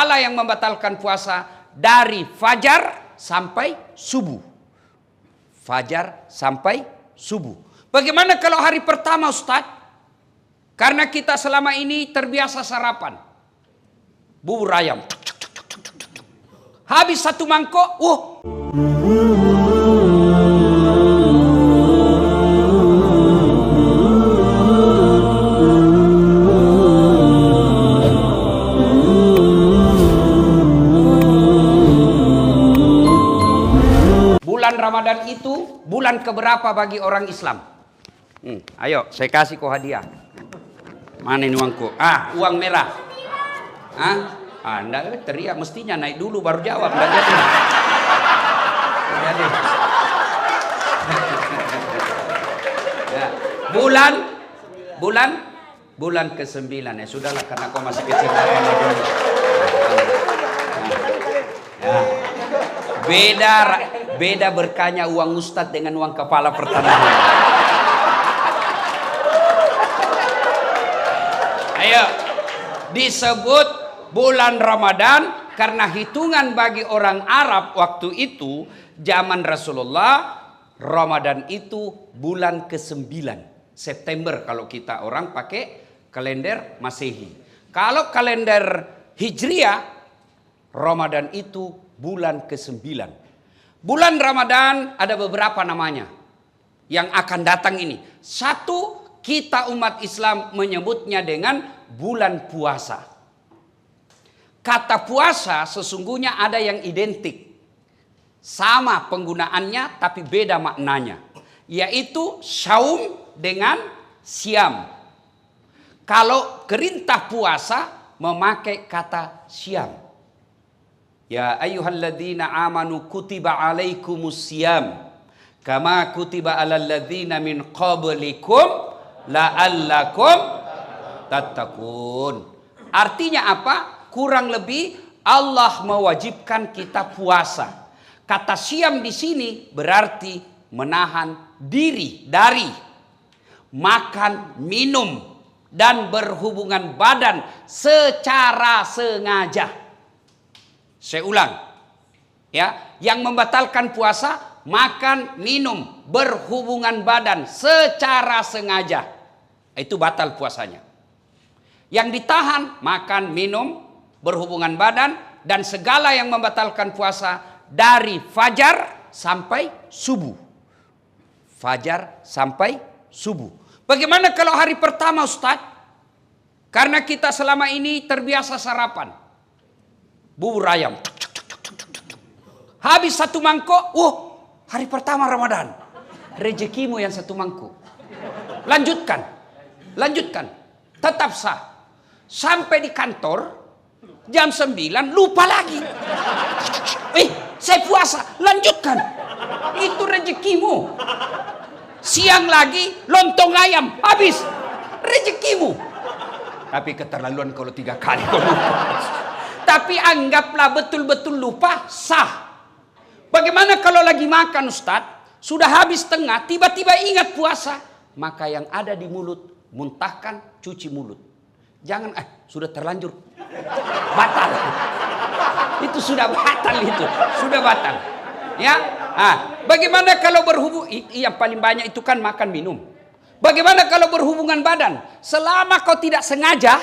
segala yang membatalkan puasa dari fajar sampai subuh. Fajar sampai subuh. Bagaimana kalau hari pertama, Ustaz? Karena kita selama ini terbiasa sarapan. Bubur ayam. Habis satu mangkok, bulan Ramadan itu bulan keberapa bagi orang Islam? Ayo, saya kasih kau hadiah. Mana ini uangku? Uang merah. Anda teriak, mestinya naik dulu baru jawab. Nggak jadi. Jadi. Ya. Bulan ke-9 ya. Sudahlah karena kau masih kecil. Ya. Beda berkahnya uang ustadz dengan uang kepala pertanahan. Ayo, disebut bulan Ramadan karena hitungan bagi orang Arab waktu itu, zaman Rasulullah, Ramadan itu bulan ke-9. September kalau kita orang pakai kalender Masehi. Kalau kalender Hijriah, Ramadan itu bulan ke-9. Bulan Ramadan ada beberapa namanya yang akan datang ini. Satu, kita umat Islam menyebutnya dengan bulan puasa. Kata puasa sesungguhnya ada yang identik. Sama penggunaannya tapi beda maknanya. Yaitu syaum dengan siam. Kalau perintah puasa memakai kata siam. Ya ayyuhalladzina amanu kutiba alaikumus siyam. Kama kutiba alal ladzina min qablikum la'allakum tattaqun. Artinya apa? Kurang lebih Allah mewajibkan kita puasa. Kata siam di sini berarti menahan diri dari makan, minum dan berhubungan badan secara sengaja. Saya ulang. Ya, yang membatalkan puasa makan, minum, berhubungan badan secara sengaja. Itu batal puasanya. Yang ditahan makan, minum, berhubungan badan dan segala yang membatalkan puasa dari fajar sampai subuh. Fajar sampai subuh. Bagaimana kalau hari pertama, Ustaz? Karena kita selama ini terbiasa sarapan. Bubur ayam. Habis satu mangkok, hari pertama Ramadan. Rezekimu yang satu mangkok. Lanjutkan. Tetap sah. Sampai di kantor jam 9 lupa lagi. Saya puasa, lanjutkan. Itu rezekimu. Siang lagi lontong ayam, habis. Rezekimu. Tapi keterlaluan kalau 3 kali kau lupa. Tapi anggaplah betul-betul lupa, sah. Bagaimana kalau lagi makan, Ustaz? Sudah habis tengah, tiba-tiba ingat puasa. Maka yang ada di mulut, muntahkan, cuci mulut. Jangan, sudah terlanjur. Batal. Itu sudah batal itu. Sudah batal. Ya. Bagaimana kalau berhubung, yang paling banyak itu kan makan minum. Bagaimana kalau berhubungan badan? Selama kau tidak sengaja,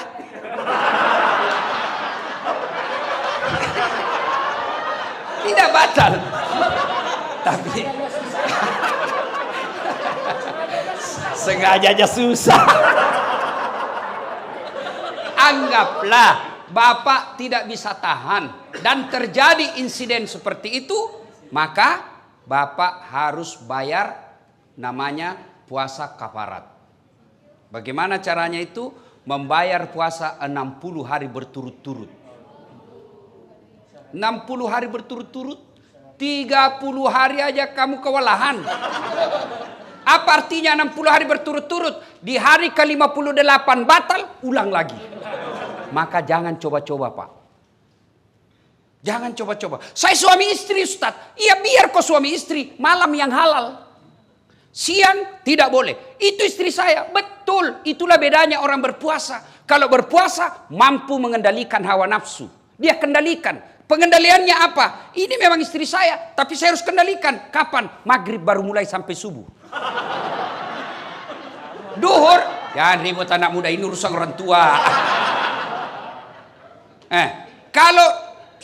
tidak batal. Tapi sengaja aja susah. Anggaplah Bapak tidak bisa tahan dan terjadi insiden seperti itu, maka Bapak harus bayar namanya puasa kafarat. Bagaimana caranya itu? Membayar puasa 60 hari berturut-turut. 60 hari berturut-turut, 30 hari aja kamu kewalahan. Apa artinya 60 hari berturut-turut? Di hari ke-58 batal, ulang lagi. Maka jangan coba-coba, Pak. Jangan coba-coba. Saya suami istri, Ustaz. Iya, biar kau suami istri, malam yang halal. Siang tidak boleh. Itu istri saya. Betul, itulah bedanya orang berpuasa. Kalau berpuasa mampu mengendalikan hawa nafsu. Dia kendalikan. Pengendaliannya apa? Ini memang istri saya, tapi saya harus kendalikan. Kapan? Maghrib baru mulai sampai subuh. Duhur, jangan ribut anak muda, ini urusan orang tua. Kalau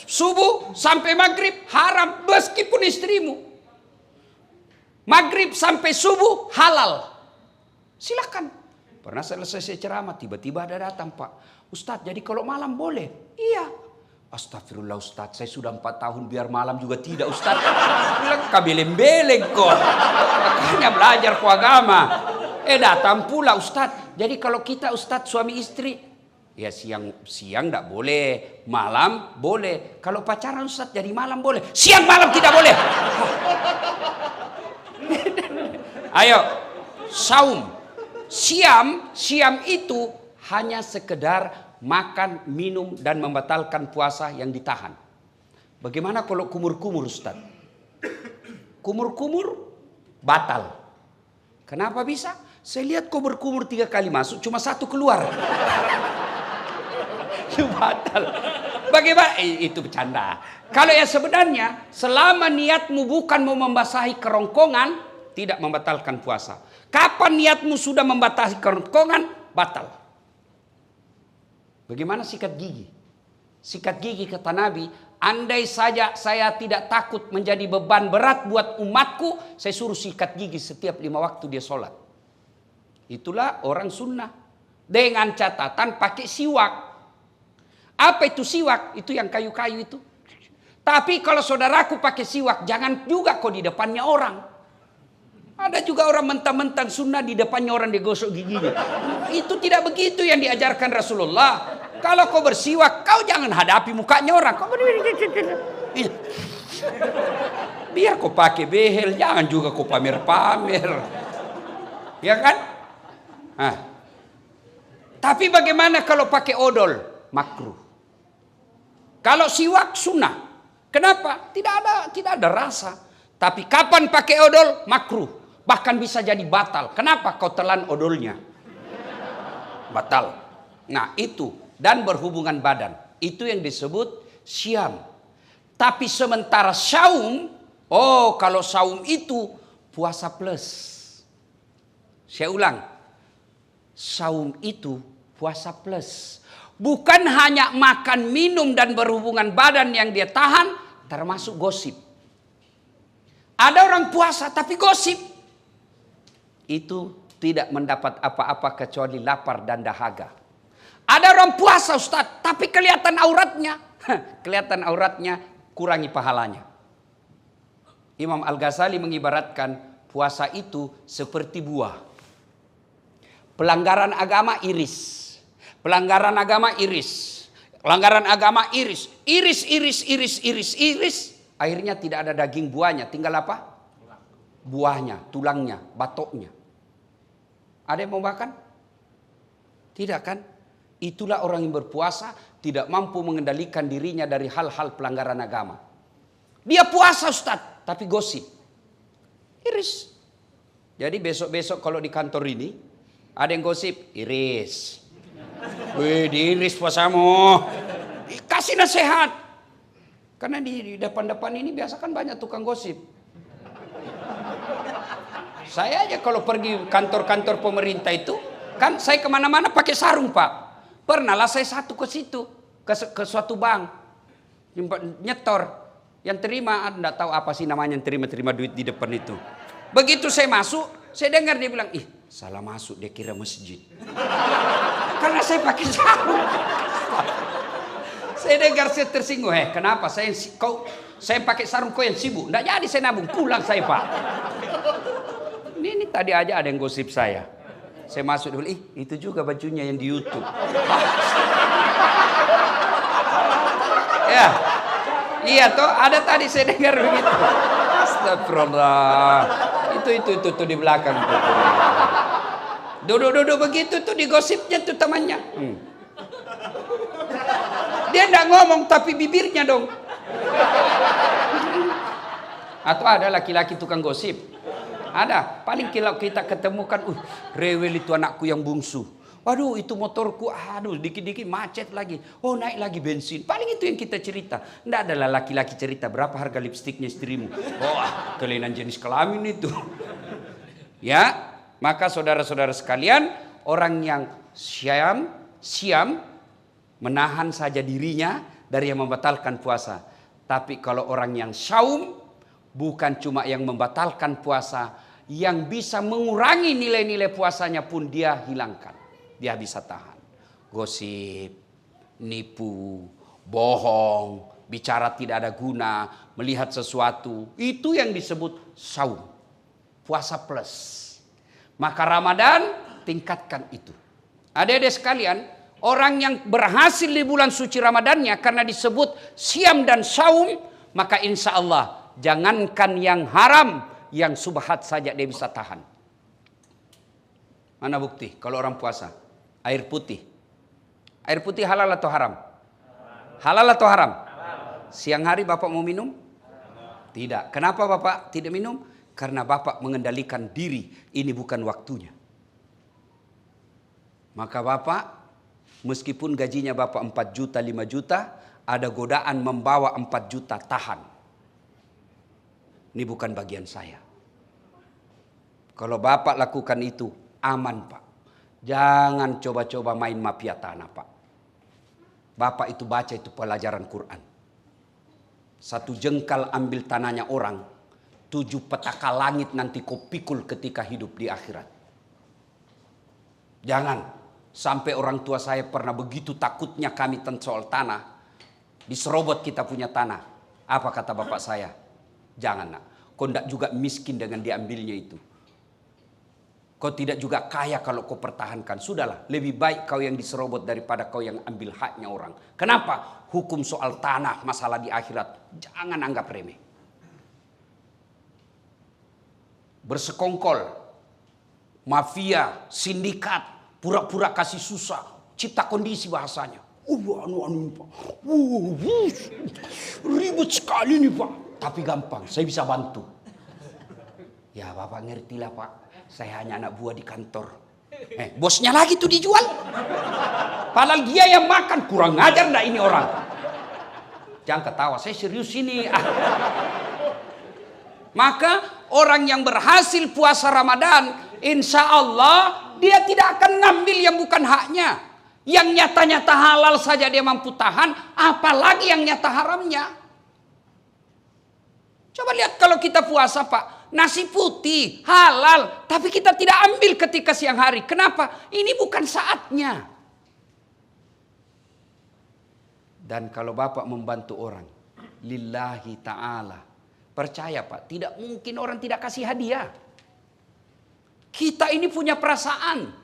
subuh sampai maghrib haram, meskipun istrimu. Maghrib sampai subuh halal. Silakan. Pernah selesai saya ceramah, tiba-tiba ada datang, Pak Ustadz, jadi kalau malam boleh? Iya. Astagfirullah Ustadz, saya sudah 4 tahun biar malam juga tidak Ustadz. Bilang kabeleng-beleng kok. Makanya belajar ku agama. Datang pula Ustadz. Jadi kalau kita Ustadz suami istri, ya siang tidak boleh, malam boleh. Kalau pacaran Ustadz jadi malam boleh, siang malam tidak boleh. Ayo, saum. Siam itu hanya sekedar makan, minum, dan membatalkan puasa yang ditahan. Bagaimana kalau kumur-kumur Ustaz? Kumur-kumur batal. Kenapa bisa? Saya lihat kau berkumur 3 kali masuk, cuma 1 keluar. Itu batal. Bagaimana? Itu bercanda. Kalau yang sebenarnya, selama niatmu bukan mau membasahi kerongkongan, tidak membatalkan puasa. Kapan niatmu sudah membasahi kerongkongan, batal. Bagaimana sikat gigi? Sikat gigi kata Nabi, andai saja saya tidak takut menjadi beban berat buat umatku, saya suruh sikat gigi setiap 5 waktu dia sholat. Itulah orang sunnah. Dengan catatan pakai siwak. Apa itu siwak? Itu yang kayu-kayu itu. Tapi kalau saudaraku pakai siwak, jangan juga kok di depannya orang. Ada juga orang mentang-mentang sunnah di depannya orang digosok giginya. Itu tidak begitu yang diajarkan Rasulullah. Kalau kau bersiwak, kau jangan hadapi mukanya orang. Kau biar kau pakai behel, jangan juga kau pamer-pamer. Ya kan? Tapi bagaimana kalau pakai odol? Makruh. Kalau siwak sunnah. Kenapa? Tidak ada rasa. Tapi kapan pakai odol? Makruh. Bahkan bisa jadi batal. Kenapa? Kau telan odolnya. Batal. Nah itu. Dan berhubungan badan. Itu yang disebut syam. Tapi sementara saum. Kalau saum itu puasa plus. Saya ulang. Saum itu puasa plus. Bukan hanya makan, minum, dan berhubungan badan yang dia tahan. Termasuk gosip. Ada orang puasa tapi gosip. Itu tidak mendapat apa-apa kecuali lapar dan dahaga. Ada orang puasa Ustaz, tapi kelihatan auratnya. Kelihatan auratnya, kurangi pahalanya. Imam Al-Ghazali mengibaratkan puasa itu seperti buah. Pelanggaran agama iris. Pelanggaran agama iris. Pelanggaran agama iris. Iris. Akhirnya tidak ada daging buahnya, tinggal apa? Buahnya, tulangnya, batoknya. Ada yang mau makan? Tidak kan? Itulah orang yang berpuasa tidak mampu mengendalikan dirinya dari hal-hal pelanggaran agama. Dia puasa Ustaz, tapi gosip. Iris. Jadi besok-besok kalau di kantor ini ada yang gosip, iris. Wih, diiris puasamu. Kasih nasihat. Karena di depan-depan ini biasa kan banyak tukang gosip. Saya aja kalau pergi kantor-kantor pemerintah itu, kan saya kemana-mana pakai sarung Pak. Pernah lah saya satu ke situ, ke suatu bank, nyetor, yang terima, enggak tahu apa sih namanya yang terima duit di depan itu. Begitu saya masuk, saya dengar dia bilang, salah masuk, dia kira masjid. Karena saya pakai sarung. Saya dengar saya tersinggung, kenapa saya pakai sarung, kau yang sibuk? Enggak jadi saya nabung, pulang saya Pak. Ini tadi aja ada yang gosip saya. Saya masuk dulu, itu juga bajunya yang di YouTube. Ya, iya toh, ada tadi saya dengar begitu. Astagfirullah. Itu di belakang. Duduk begitu tuh digosipnya tuh temannya. Dia enggak ngomong tapi bibirnya dong. Atau ada laki-laki tukang gosip. Ada, paling kalau kita ketemukan, rewel itu anakku yang bungsu. Aduh itu motorku, aduh dikit-dikit macet lagi. Oh naik lagi bensin. Paling itu yang kita cerita. Tidak adalah laki-laki cerita berapa harga lipstiknya istrimu. Oh kelainan jenis kelamin itu. Ya, maka saudara-saudara sekalian, orang yang siam menahan saja dirinya dari yang membatalkan puasa. Tapi kalau orang yang syaum, bukan cuma yang membatalkan puasa, yang bisa mengurangi nilai-nilai puasanya pun dia hilangkan. Dia bisa tahan. Gosip, nipu, bohong, bicara tidak ada guna, melihat sesuatu. Itu yang disebut saum. Puasa plus. Maka Ramadan tingkatkan itu. Adik-adik sekalian, orang yang berhasil di bulan suci Ramadannya karena disebut siam dan saum, maka insya Allah jangankan yang haram, yang subhat saja dia bisa tahan. Mana bukti? Kalau orang puasa, air putih. Air putih halal atau haram? Halal atau haram? Siang hari Bapak mau minum? Tidak. Kenapa Bapak tidak minum? Karena Bapak mengendalikan diri. Ini bukan waktunya. Maka Bapak, meskipun gajinya Bapak 4 juta, 5 juta, ada godaan membawa 4 juta, tahan. Ini bukan bagian saya. Kalau Bapak lakukan itu, aman Pak. Jangan coba-coba main mafia tanah Pak. Bapak itu baca itu pelajaran Quran. 1 jengkal ambil tanahnya orang, 7 petaka langit nanti kau pikul ketika hidup di akhirat. Jangan sampai orang tua saya pernah begitu takutnya kami tentang soal tanah. Diserobot kita punya tanah. Apa kata bapak saya? Jangan nak. Kau tidak juga miskin dengan diambilnya itu. Kau tidak juga kaya kalau kau pertahankan. Sudahlah, lebih baik kau yang diserobot daripada kau yang ambil haknya orang. Kenapa? Hukum soal tanah, masalah di akhirat. Jangan anggap remeh. Bersekongkol, mafia, sindikat, pura-pura kasih susah, cipta kondisi bahasanya. Pak. Ribet sekali nih Pak. Tapi gampang, saya bisa bantu. Ya Bapak ngertilah Pak. Saya hanya anak buah di kantor. Bosnya lagi tuh dijual. Padahal dia yang makan. Kurang ajar enggak ini orang. Jangan ketawa, saya serius ini. Maka orang yang berhasil puasa Ramadan, insya Allah dia tidak akan ngambil yang bukan haknya. Yang nyata-nyata halal saja dia mampu tahan, apalagi yang nyata haramnya. Coba lihat kalau kita puasa Pak, nasi putih halal, tapi kita tidak ambil ketika siang hari. Kenapa? Ini bukan saatnya. Dan kalau Bapak membantu orang, lillahi ta'ala, percaya Pak, tidak mungkin orang tidak kasih hadiah. Kita ini punya perasaan.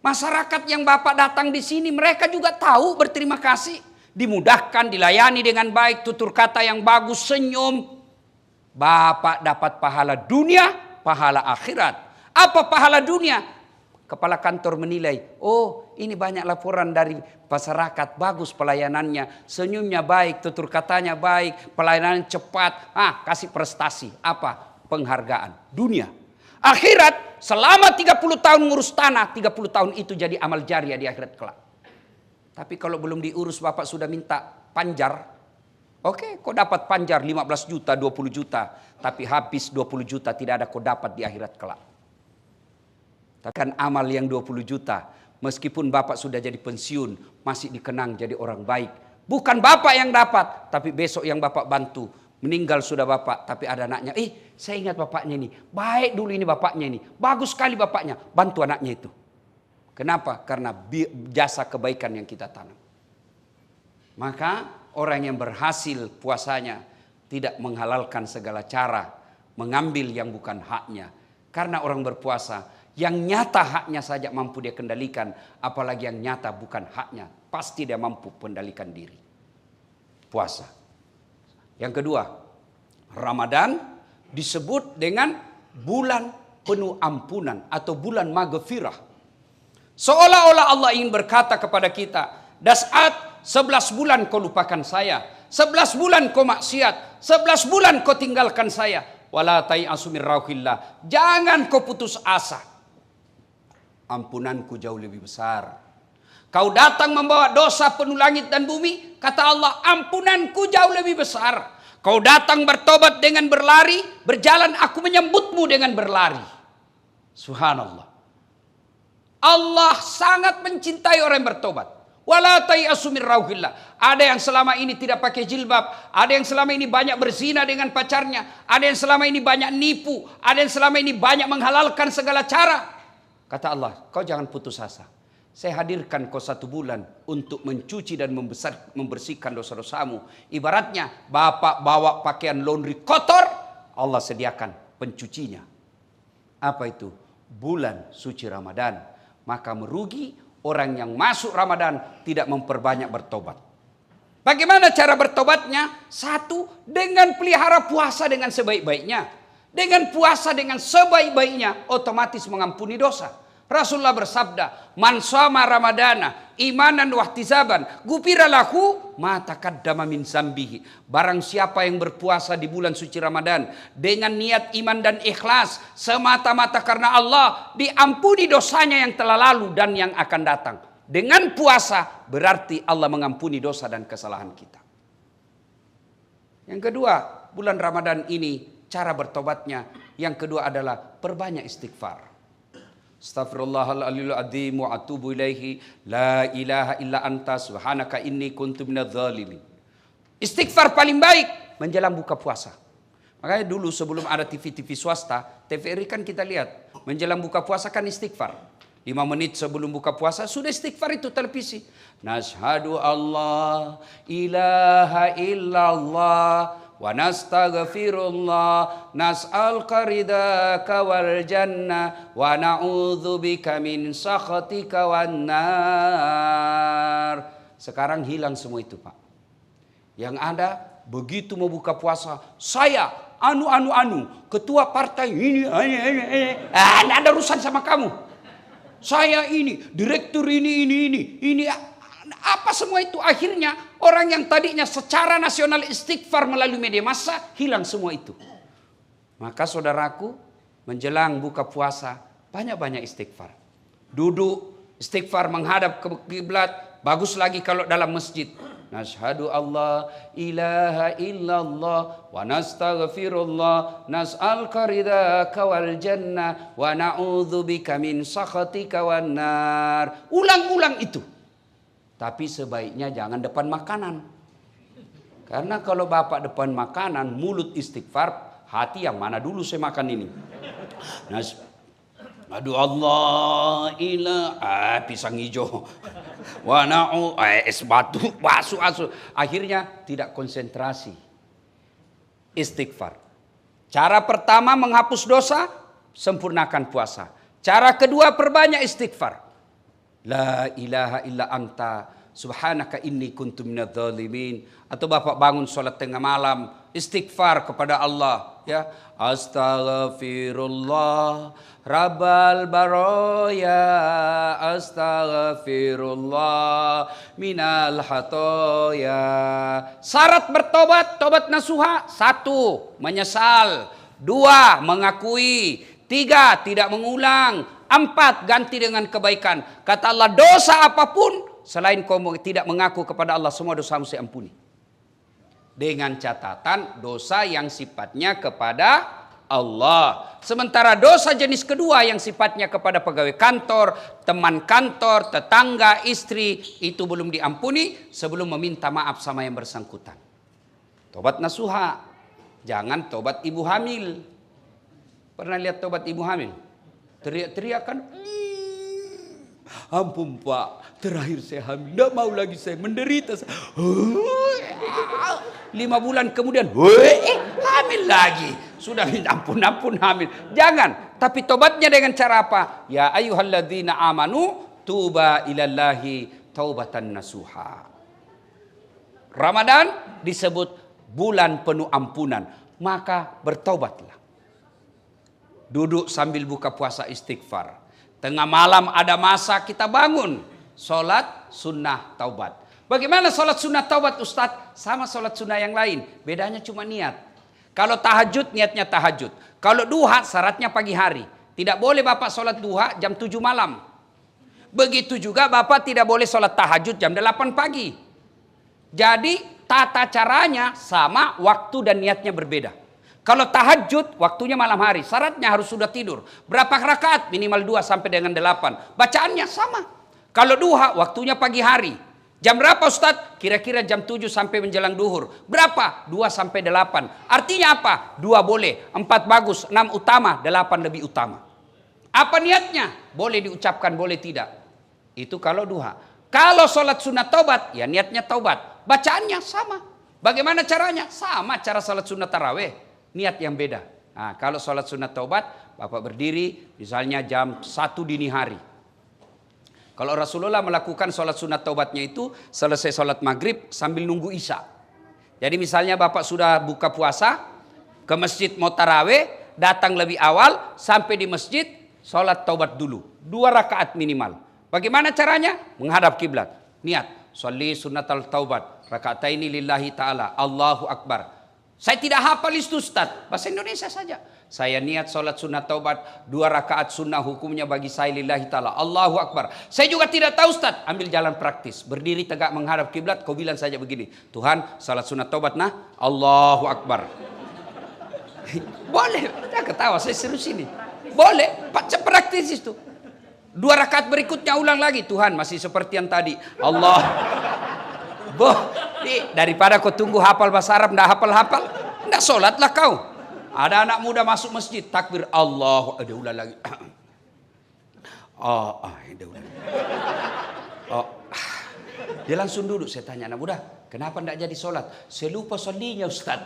Masyarakat yang Bapak datang di sini, mereka juga tahu berterima kasih. Dimudahkan, dilayani dengan baik, tutur kata yang bagus, senyum. Bapak dapat pahala dunia, pahala akhirat. Apa pahala dunia? Kepala kantor menilai, oh ini banyak laporan dari masyarakat, bagus pelayanannya, senyumnya baik, tutur katanya baik, pelayanan cepat, kasih prestasi. Apa? Penghargaan dunia. Akhirat, selama 30 tahun ngurus tanah, 30 tahun itu jadi amal jariah di akhirat kelak. Tapi kalau belum diurus Bapak sudah minta panjar. Oke, kau dapat panjar 15 juta, 20 juta. Tapi habis 20 juta tidak ada kau dapat di akhirat kelak. Tapi kan amal yang 20 juta. Meskipun Bapak sudah jadi pensiun, masih dikenang jadi orang baik. Bukan Bapak yang dapat, tapi besok yang Bapak bantu. Meninggal sudah Bapak, tapi ada anaknya. Saya ingat bapaknya ini. Baik dulu ini bapaknya ini. Bagus sekali bapaknya. Bantu anaknya itu. Kenapa? Karena jasa kebaikan yang kita tanam. Maka orang yang berhasil puasanya tidak menghalalkan segala cara. Mengambil yang bukan haknya. Karena orang berpuasa, yang nyata haknya saja mampu dia kendalikan. Apalagi yang nyata bukan haknya. Pasti dia mampu kendalikan diri. Puasa. Yang kedua, Ramadan disebut dengan bulan penuh ampunan atau bulan maghfirah. Seolah-olah Allah ingin berkata kepada kita, Das'at 11 bulan kau lupakan saya, 11 bulan kau maksiat, 11 bulan kau tinggalkan saya. Wala tai'asu min rauhillah. Jangan kau putus asa. ampunanku jauh lebih besar. Kau datang membawa dosa penuh langit dan bumi, kata Allah, ampunanku jauh lebih besar. Kau datang bertobat dengan berlari, berjalan aku menyambutmu dengan berlari. Subhanallah. Allah sangat mencintai orang yang bertobat. Wala tayasu min rauhillah. Ada yang selama ini tidak pakai jilbab, ada yang selama ini banyak berzina dengan pacarnya, ada yang selama ini banyak nipu, ada yang selama ini banyak menghalalkan segala cara. Kata Allah, kau jangan putus asa. Saya hadirkan kau 1 bulan untuk mencuci dan membersihkan dosa-dosamu. Ibaratnya bapak bawa pakaian laundry kotor, Allah sediakan pencucinya. Apa itu? Bulan suci Ramadan. Maka merugi orang yang masuk Ramadan tidak memperbanyak bertobat. Bagaimana cara bertobatnya? 1, dengan pelihara puasa dengan sebaik-baiknya. Dengan puasa dengan sebaik-baiknya, otomatis mengampuni dosa. Rasulullah bersabda, man shoma ramadana imanan wahtisaban gufira lahu ma taqaddama min zambihi. Barang siapa yang berpuasa di bulan suci Ramadan dengan niat iman dan ikhlas semata-mata karena Allah, diampuni dosanya yang telah lalu dan yang akan datang. Dengan puasa berarti Allah mengampuni dosa dan kesalahan kita. Yang kedua, bulan Ramadan ini cara bertobatnya, yang kedua adalah perbanyak istighfar. Astaghfirullahaladzim azim wa atubu ilaihi la ilaha illa anta subhanaka inni kuntu minadz zalimin. Istighfar paling baik menjelang buka puasa. Makanya dulu sebelum ada TV-TV swasta, TVRI kan kita lihat menjelang buka puasa kan istighfar. 5 menit sebelum buka puasa sudah istighfar itu televisi. Nashhadu Allah ilaha illallah wa nastaghfirullah nas'aluka ridaka wal jannah wa na'udzubika min sakhatika wan nar. Sekarang hilang semua itu, Pak. Yang ada begitu mau buka puasa, saya ketua partai ini enggak ada urusan sama kamu. Saya ini direktur ini apa semua itu. Akhirnya orang yang tadinya secara nasional istighfar melalui media massa, hilang semua itu. Maka saudaraku, menjelang buka puasa banyak-banyak istighfar. Duduk istighfar menghadap ke kiblat, bagus lagi kalau dalam masjid. Nashhadu Allah ilaha illallah wa nastaghfirullah nas'aluka ridaka wal jannah wa na'udzubika min sakhatika wan nar. Ulang-ulang itu. Tapi sebaiknya jangan depan makanan. Karena kalau bapak depan makanan, mulut istighfar, hati yang mana dulu saya makan ini. Aduh Allah ilah pisang hijau. Wana'u es batu asu. Akhirnya tidak konsentrasi. Istighfar. Cara pertama menghapus dosa, sempurnakan puasa. Cara kedua perbanyak istighfar. La ilaha illa anta subhanaka inni kuntu minadz zalimin. Atau bapak bangun sholat tengah malam, istighfar kepada Allah, ya. Astaghfirullah rabbal baroya, astaghfirullah minal hatoya. Syarat bertobat, tobat nasuha: 1, menyesal; 2, mengakui; 3, tidak mengulang; 4, ganti dengan kebaikan. Kata Allah, dosa apapun selain kau tidak mengaku kepada Allah, semua dosamu saya ampuni. Dengan catatan dosa yang sifatnya kepada Allah. Sementara dosa jenis kedua yang sifatnya kepada pegawai kantor, teman kantor, tetangga, istri, itu belum diampuni sebelum meminta maaf sama yang bersangkutan. Tobat nasuha. Jangan tobat ibu hamil. Pernah lihat tobat ibu hamil? Teriak-teriak kan? Ampun Pak, terakhir saya hamil, tidak mau lagi saya menderita. 5 bulan kemudian, hamil lagi. Sudah minta ampun hamil. Jangan, tapi tobatnya dengan cara apa? Ya ayyuhalladzina amanu tuba ilallahi taubatan nasuha. Ramadan disebut bulan penuh ampunan, maka bertobatlah. Duduk sambil buka puasa istighfar. Tengah malam ada masa kita bangun, sholat sunnah taubat. Bagaimana sholat sunnah taubat Ustadz? Sama sholat sunnah yang lain, bedanya cuma niat. Kalau tahajud niatnya tahajud. Kalau duha syaratnya pagi hari. Tidak boleh bapak sholat duha jam 7 malam. Begitu juga Bapak tidak boleh sholat tahajud jam 8 pagi. Jadi tata caranya sama, waktu dan niatnya berbeda. Kalau tahajud waktunya malam hari, syaratnya harus sudah tidur. Berapa rakaat? Minimal 2 sampai dengan 8. Bacaannya sama. Kalau duha waktunya pagi hari. Jam berapa Ustadz? Kira-kira jam 7 sampai menjelang duhur. Berapa? 2 sampai 8. Artinya apa? 2 boleh, 4 bagus, 6 utama, 8 lebih utama. Apa niatnya? Boleh diucapkan, boleh tidak. Itu kalau duha. Kalau sholat sunat taubat, ya niatnya taubat. Bacaannya sama. Bagaimana caranya? Sama cara sholat sunat taraweh. Niat yang beda. Nah, kalau sholat sunat taubat, Bapak berdiri misalnya jam 1 dini hari. Kalau Rasulullah melakukan sholat sunat taubatnya itu selesai sholat maghrib sambil nunggu isya. Jadi misalnya Bapak sudah buka puasa, ke masjid mau taraweh, datang lebih awal, sampai di masjid, sholat taubat dulu. 2 rakaat minimal. Bagaimana caranya? Menghadap kiblat. Niat, sholli sunnatal taubat, rakataini lillahi ta'ala, Allahu Akbar. Saya tidak hafal itu Ustaz, bahasa Indonesia saja. Saya niat sholat sunat taubat, 2 rakaat sunnah hukumnya bagi saya lillahi ta'ala, Allahu Akbar. Saya juga tidak tahu Ustaz, ambil jalan praktis. Berdiri tegak menghadap kiblat, kau bilang saja begini, Tuhan sholat sunat taubat nah, Allahu Akbar. Boleh, jangan ketawa, saya serius ini. Boleh, praktis itu. 2 rakaat berikutnya ulang lagi, Tuhan masih seperti yang tadi, Allah. Daripada kau tunggu hafal bahasa Arab, ndak hafal-hafal, ndak sholatlah kau. Ada anak muda masuk masjid, takbir Allah, ada ulang lagi. Ada ulang. Dia langsung duduk, saya tanya anak muda, kenapa tidak jadi sholat? Saya lupa sholinya Ustaz.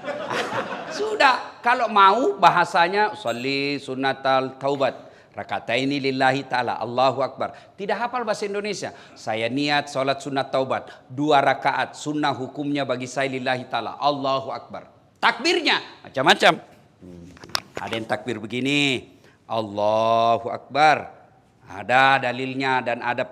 Sudah, kalau mau bahasanya sholli sunatal taubat, rakataini lillahi ta'ala, Allahu Akbar. Tidak hafal bahasa Indonesia. Saya niat sholat sunat taubat, 2 rakaat, sunnah hukumnya bagi saya lillahi ta'ala, Allahu Akbar. Takbirnya macam-macam. Ada yang takbir begini, Allahu Akbar. Ada dalilnya dan ada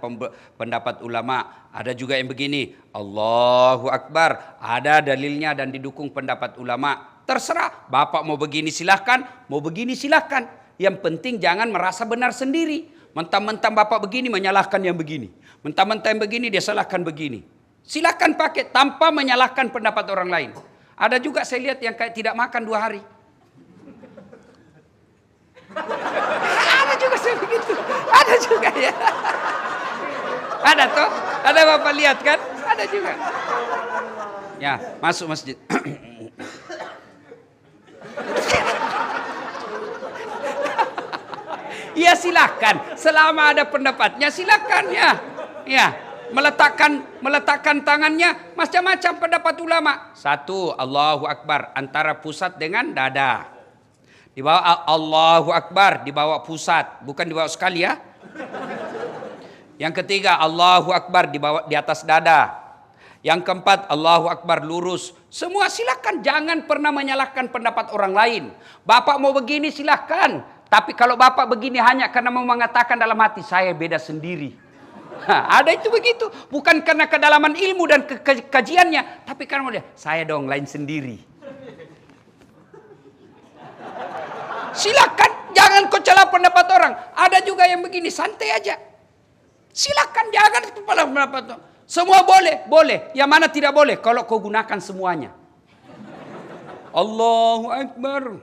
pendapat ulama. Ada juga yang begini, Allahu Akbar. Ada dalilnya dan didukung pendapat ulama. Terserah, Bapak mau begini silahkan, mau begini silahkan. Yang penting jangan merasa benar sendiri. Mentang-mentang Bapak begini menyalahkan yang begini. Mentang-mentang yang begini dia salahkan begini. Silahkan pakai tanpa menyalahkan pendapat orang lain. Ada juga saya lihat yang kayak tidak makan 2 hari. Ada juga saya begitu. Ada juga ya. Ada toh? Ada Bapak lihat kan? Ada juga. Ya, masuk masjid. Ya silakan, selama ada pendapatnya silakan ya. Ya, meletakkan tangannya macam-macam pendapat ulama. 1, Allahu Akbar antara pusat dengan dada. Di bawah Allahu Akbar, di bawah pusat, bukan di bawah sekali ya. Yang ketiga Allahu Akbar di atas dada. Yang keempat Allahu Akbar lurus. Semua silakan, jangan pernah menyalahkan pendapat orang lain. Bapak mau begini silakan, tapi kalau Bapak begini hanya karena mau mengatakan dalam hati saya beda sendiri. Ada itu begitu, bukan karena kedalaman ilmu dan kajiannya, tapi karena saya dong lain sendiri. Silakan, jangan kau celah pendapat orang. Ada juga yang begini, santai aja. Silakan, jangan kepala pendapat orang. Semua boleh. Yang mana tidak boleh? Kalau kau gunakan semuanya. Allahu Akbar.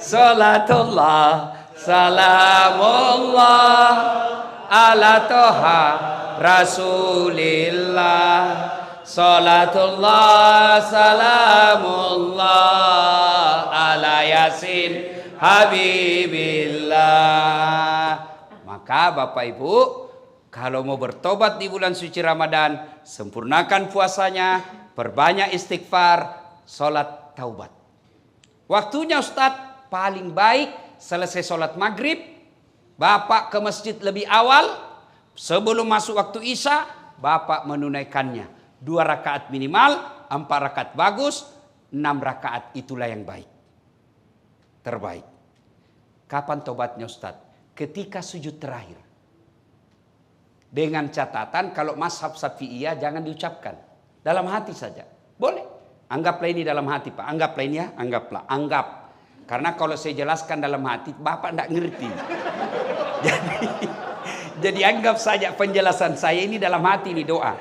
Salatullah, salamullah, ala toha Rasulillah. Salatullah, salamullah, ala Yasin Habibillah. Maka Bapak Ibu, kalau mau bertobat di bulan suci Ramadan, sempurnakan puasanya, perbanyak istighfar, sholat taubat. Waktunya Ustadz paling baik selesai sholat maghrib, Bapak ke masjid lebih awal, sebelum masuk waktu isya, Bapak menunaikannya. 2 rakaat minimal, 4 rakaat bagus, 6 rakaat itulah yang baik. Terbaik. Kapan tobatnya Ustadz? Ketika sujud terakhir. Dengan catatan kalau mazhab Syafi'iyah jangan diucapkan. Dalam hati saja. Boleh. Anggaplah ini dalam hati Pak, anggaplah ini ya, anggap. Karena kalau saya jelaskan dalam hati, Bapak tidak ngerti. Jadi anggap saja penjelasan saya ini dalam hati, ini doa.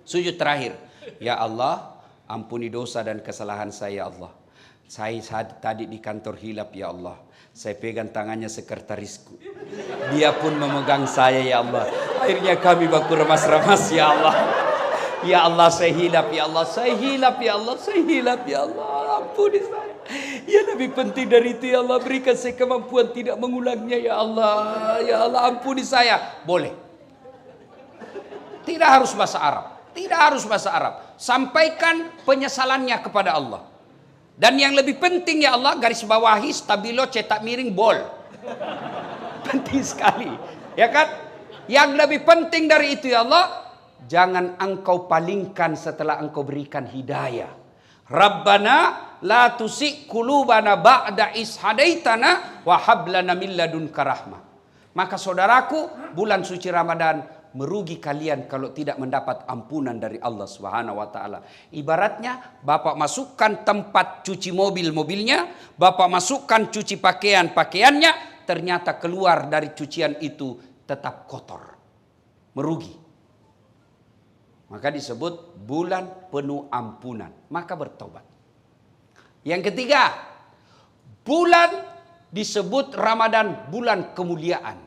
Sujud terakhir. Ya Allah, ampuni dosa dan kesalahan saya ya Allah. Saya tadi di kantor hilap ya Allah. Saya pegang tangannya sekretarisku. Dia pun memegang saya ya Allah. Akhirnya kami baku remas-remas ya Allah. Ya Allah saya hilap ya Allah. Saya hilap ya Allah. Saya hilap ya Allah. Ampuni saya. Ya lebih penting dari itu ya Allah. Berikan saya kemampuan tidak mengulangnya ya Allah. Ya Allah ampuni saya. Boleh. Tidak harus bahasa Arab. Tidak harus bahasa Arab. Sampaikan penyesalannya kepada Allah. Dan yang lebih penting ya Allah, garis bawahi, stabilo, cetak miring, bol. Penting sekali. Ya kan? Yang lebih penting dari itu ya Allah, jangan engkau palingkan setelah engkau berikan hidayah. Rabbana la tusik qulubana ba'da is hadaitana wa hab lana min ladunka rahmah. Maka saudaraku, bulan suci Ramadan merugi kalian kalau tidak mendapat ampunan dari Allah Subhanahu wa taala. Ibaratnya Bapak masukkan tempat cuci mobilnya, Bapak masukkan cuci pakaiannya, ternyata keluar dari cucian itu tetap kotor. Merugi. Maka disebut bulan penuh ampunan. Maka bertobat. Yang ketiga, bulan disebut Ramadan bulan kemuliaan.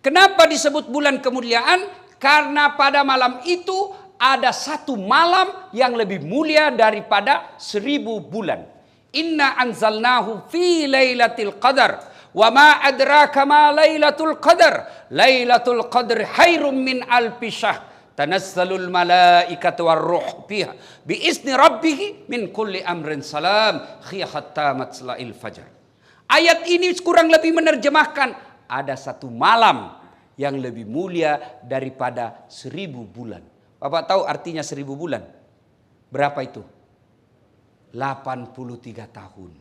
Kenapa disebut bulan kemuliaan? Karena pada malam itu ada satu malam yang lebih mulia daripada 1000 bulan. Inna anzalnahu fi lailatul qadar. Wa ma adraka ma lailatul qadar. Lailatul qadr khairum min alfi syahr. Tanazzalul malaikatu warruh fiha biizni rabbih min kulli amrin salam hatta matla'il fajar. Ayat ini kurang lebih menerjemahkan ada satu malam yang lebih mulia daripada 1000 bulan. Bapak tahu artinya 1000 bulan? Berapa itu? 83 tahun.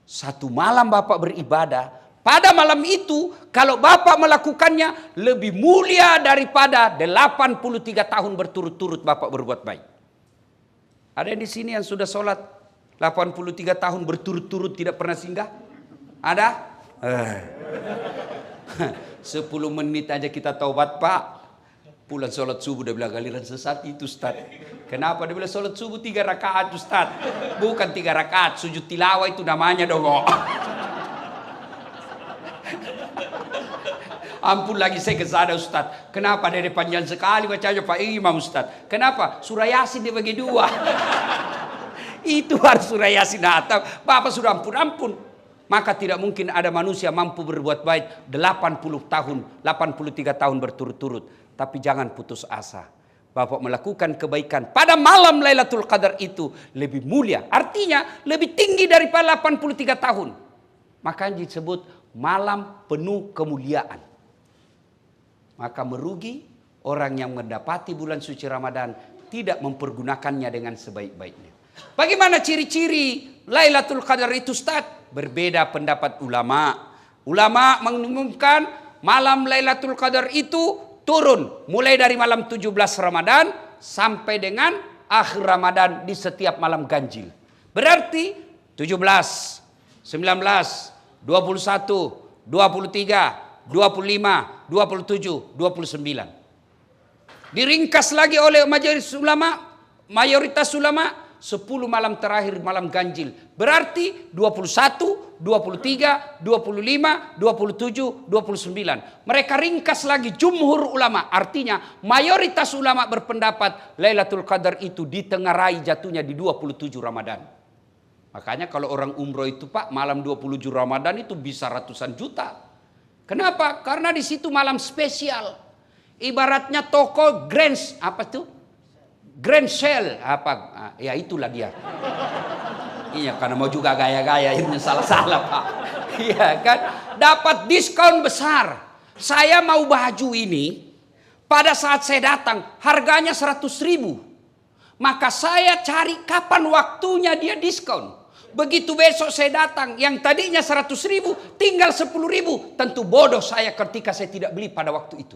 Satu malam Bapak beribadah. Pada malam itu kalau Bapak melakukannya lebih mulia daripada 83 tahun berturut-turut Bapak berbuat baik. Ada yang di sini yang sudah sholat 83 tahun berturut-turut tidak pernah singgah? Ada? 10 menit aja kita taubat Pak. Pulang sholat subuh dia bilang galiran sesat itu Ustaz. Kenapa dia bilang sholat subuh 3 rakaat Ustaz? Bukan 3 rakaat, sujud tilawah itu namanya dong. Ampun lagi saya kesana Ustaz. Kenapa dari panjang sekali bacanya Pak Imam Ustaz? Kenapa? Surah Yasin dibagi 2. Itu harus surah Yasin datang. Bapak sudah ampun. Maka tidak mungkin ada manusia mampu berbuat baik 83 tahun berturut-turut. Tapi jangan putus asa. Bapak melakukan kebaikan pada malam Lailatul Qadar itu lebih mulia. Artinya lebih tinggi daripada 83 tahun. Makanya disebut malam penuh kemuliaan. Maka merugi orang yang mendapati bulan suci Ramadan tidak mempergunakannya dengan sebaik-baiknya. Bagaimana ciri-ciri Lailatul Qadar itu Ustaz? Berbeda pendapat ulama. Ulama mengumumkan malam Lailatul Qadar itu turun mulai dari malam 17 Ramadan sampai dengan akhir Ramadan di setiap malam ganjil. Berarti 17, 19, 21, 23, 25, 27, 29. Diringkas lagi oleh mayoritas ulama 10 malam terakhir malam ganjil. Berarti 21, 23, 25, 27, 29. Mereka ringkas lagi jumhur ulama. Artinya mayoritas ulama berpendapat Lailatul Qadar itu ditengarai jatuhnya di 27 Ramadan. Makanya kalau orang umroh itu Pak malam 27 Ramadan itu bisa ratusan juta. Kenapa? Karena di situ malam spesial. Ibaratnya toko Grand Sale ya itulah dia. Iya karena mau juga gaya-gaya ini salah-salah Pak. Iya kan? Dapat diskon besar. Saya mau baju ini pada saat saya datang harganya 100.000. Maka saya cari kapan waktunya dia diskon. Begitu besok saya datang yang tadinya 100.000 tinggal 10.000. Tentu bodoh saya ketika saya tidak beli pada waktu itu.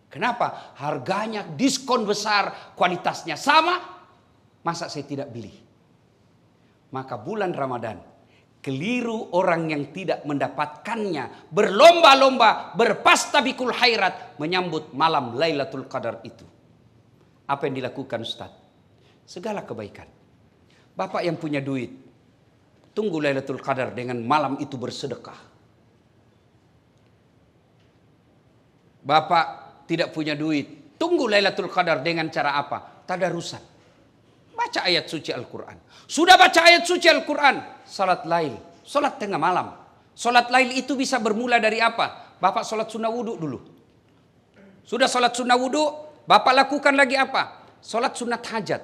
Kenapa? Harganya diskon besar, kualitasnya sama. Masa saya tidak beli? Maka bulan Ramadan, keliru orang yang tidak mendapatkannya, berlomba-lomba, berpastabikul khairat menyambut malam Lailatul Qadar itu. Apa yang dilakukan Ustaz? Segala kebaikan. Bapak yang punya duit, tunggu Lailatul Qadar dengan malam itu bersedekah. Bapak tidak punya duit, tunggu Lailatul Qadar dengan cara apa? Tadarusan. Baca ayat suci Al-Quran. Sudah baca ayat suci Al-Quran, salat lail, salat tengah malam. Salat lail itu bisa bermula dari apa? Bapak salat sunnah wudhu dulu. Sudah salat sunnah wudhu, Bapak lakukan lagi apa? Salat sunat hajat.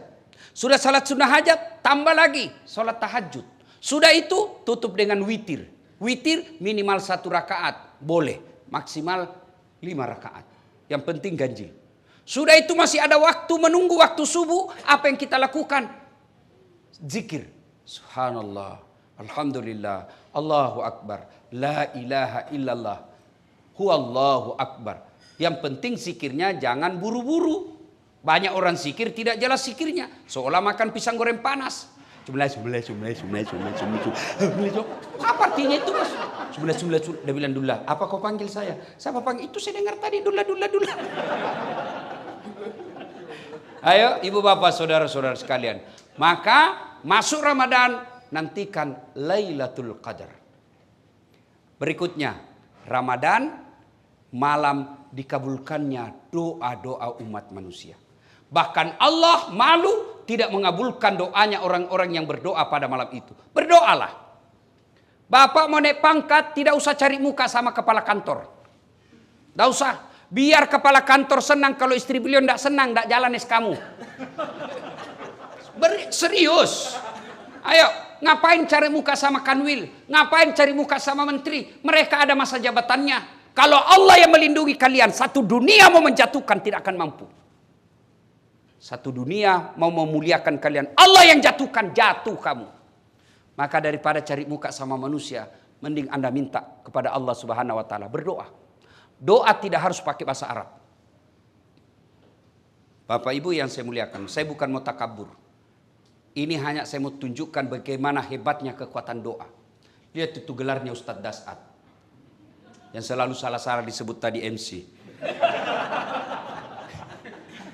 Sudah salat sunnah hajat, tambah lagi salat tahajud. Sudah itu tutup dengan witir. Witir minimal 1 rakaat, boleh. Maksimal 5 rakaat. Yang penting ganjil. Sudah itu masih ada waktu menunggu waktu subuh. Apa yang kita lakukan? Zikir. Subhanallah. Alhamdulillah. Allahu Akbar. La ilaha illallah. Huwallahu Akbar. Yang penting zikirnya jangan buru-buru. Banyak orang zikir tidak jelas zikirnya. Seolah makan pisang goreng panas. Apa artinya itu mas? Dia bilang Dullah. Apa kau panggil saya? Siapa panggil? Itu saya dengar tadi Dullah. Ayo ibu bapak saudara-saudara sekalian. Maka masuk Ramadan nantikan Lailatul Qadar. Berikutnya Ramadan malam dikabulkannya doa-doa umat manusia. Bahkan Allah malu tidak mengabulkan doanya orang-orang yang berdoa pada malam itu. Berdoalah. Bapak mau naik pangkat tidak usah cari muka sama kepala kantor. Tidak usah. Biar kepala kantor senang, kalau istri beliau tidak senang, tidak jalan kamu. Serius. Ayo, ngapain cari muka sama Kanwil? Ngapain cari muka sama menteri? Mereka ada masa jabatannya. Kalau Allah yang melindungi kalian, satu dunia mau menjatuhkan tidak akan mampu. Satu dunia mau memuliakan kalian, Allah yang jatuhkan, jatuh kamu. Maka daripada cari muka sama manusia, mending Anda minta kepada Allah Subhanahu wa taala, berdoa. Doa tidak harus pakai bahasa Arab. Bapak Ibu yang saya muliakan, saya bukan mau takabur. Ini hanya saya mau tunjukkan bagaimana hebatnya kekuatan doa. Lihat itu gelarnya Ustadz Dasat. Yang selalu salah-salah disebut tadi MC.